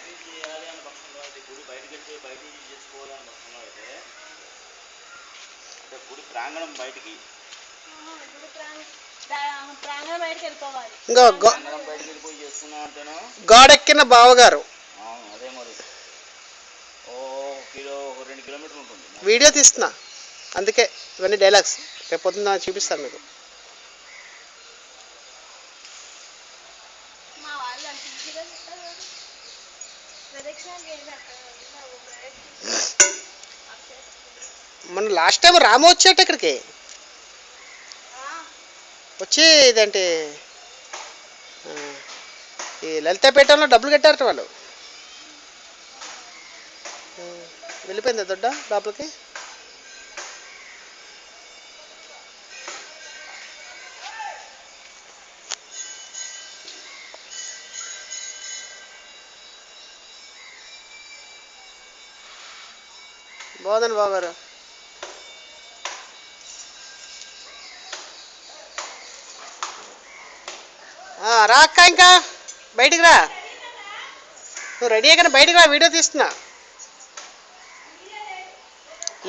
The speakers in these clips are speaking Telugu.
నుంచి చేయాలి అనే పక్షంలో అయితే గుడి బయటకు వెళ్ళిపోయి బయట నుంచి చేసుకోవాలనే పక్షంలో అయితే అంటే గుడి ప్రాంగణం బయటికి ప్రాంగణం బయటకు వెళ్ళిపోవాలి. ప్రాంగణం బయటకు వెళ్ళిపోయి చేసుకున్నాం అంటేనో గోడెక్కిన బావగారు అదే మరి ఓ 2 కిలోమీటర్లు ఉంటుంది. వీడియో తీస్తున్నా అందుకే ఇవన్నీ డైలాగ్స్ రేపు పొద్దున్న చూపిస్తాను మీకు. మా వాళ్ళు అంత ఈజీగా చెప్తారు. మొన్న లాస్ట్ టైం రాము వచ్చాట ఇక్కడికి వచ్చి ఇదేంటి ఈ లలితాపేటలో డబ్బులు కట్టారట వాళ్ళు. వెళ్ళిపోయిందా దొడ్డ లోపలికి? బాగుందండి బావగారు. రా అక్క, ఇంకా బయటికి రా. నువ్వు రెడీ అయ్యాక బయటికి రా, వీడియో తీస్తున్నా.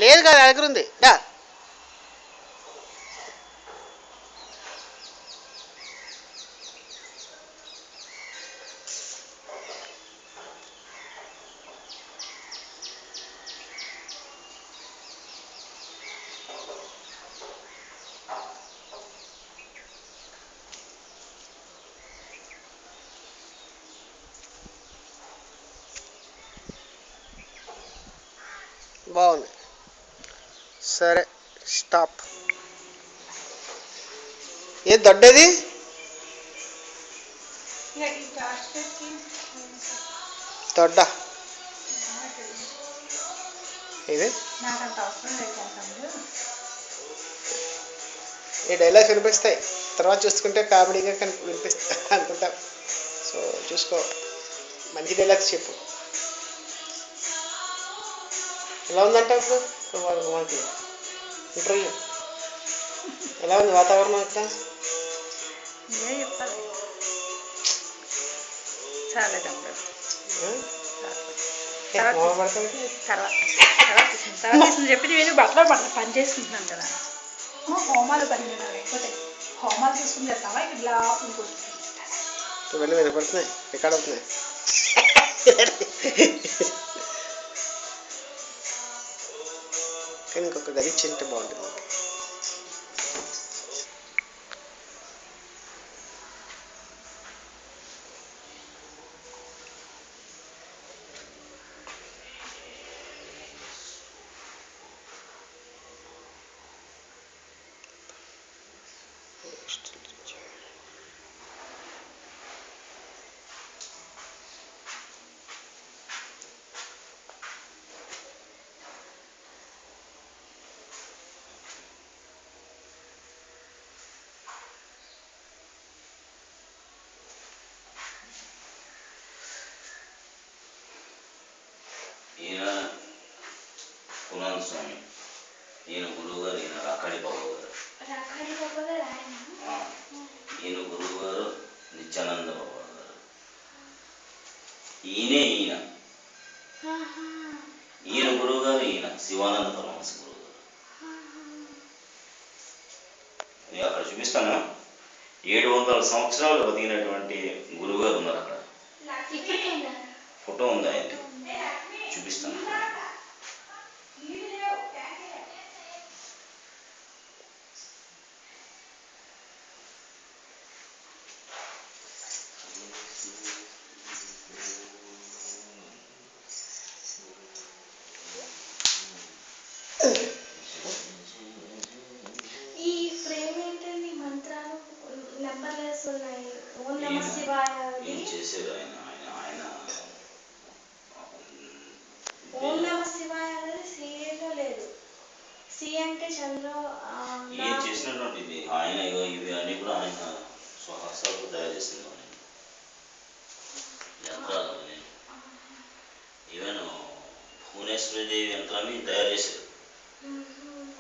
లేదు కదా దగ్గర ఉంది డా. బాగుంది, సరే స్టాప్. ఏ దొడ్డది దొడ్డ ఇది ఈ డైలాగ్స్ వినిపిస్తాయి తర్వాత చూసుకుంటే కామెడీగా వినిపిస్తాయి అనుకుంటాం. సో చూసుకో, మంచి డైలాగ్స్ చెప్పు. ఎలా ఉందంటే ఇప్పుడు మనకి ఇంటర్వ్యూ ఎలా ఉంది వాతావరణం ఇక్కడ? చెప్పి నేను బట్టలు పని చేసుకుంటున్నాను కదా, హోమాలు పని లేకపోతే హోమాలు చేసుకుని చేస్తావా ఇట్లా ఇవన్నీ వినపడుతున్నాయి, రికార్డ్ అవుతున్నాయి. కానీ ఇంకొక గది ఇచ్చింటే బాగుంటుంది. ఈయన కులాల స్వామి, ఈయన గురువు గారు, ఈయన రాకాడి బాబు గారు. ఈయన గురువు గారు నిత్యానంద బాబు గారు. ఈయన గురువు గారు ఈయన శివానంద పరమహంస గురువు గారు. అక్కడ చూపిస్తాను. 700 సంవత్సరాలు బతికినటువంటి గురువు గారు ఉన్నారు అక్కడ. ఫోటో ఉంది ఆయన, చూపిస్తాను. ఈ ఫ్రేమ్ ఏంటండి? మంత్రాలు నెంబర్లెస్ ఉన్నాయి. ఓం నమః శివాయ ఏం చేశారు ఆయన? ఆయన ఓం నమః శివాయ అనేది సీరియల్లో లేదు. సి అంటే చంద్ర ఏం చేసినటువంటి ఇది ఆయన, ఇవి అన్నీ కూడా ఆయన స్వహస్తాలతో తయారు చేసింది. యంత్రాలు ఈవెన్ భువనేశ్వరీదేవి యంత్రాన్ని తయారు చేశారు.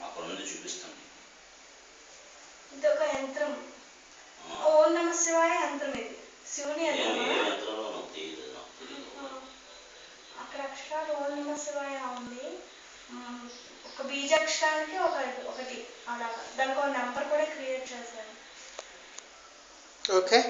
అక్కడ నుండి చూపిస్తాను. ఇదొక యంత్రం. ఓం నమః శివాయ యంత్రం. ఇది శివుని యంత్రం. ఏ యంత్రంలో నాకు తెలియదు. అక్షరాలు ఓం నమ శివాయ ఉంది. ఒక బీజాక్షరానికి ఒకటి అలాగా దానికి ఒక నెంబర్ కూడా క్రియేట్ చేశాను. ఓకే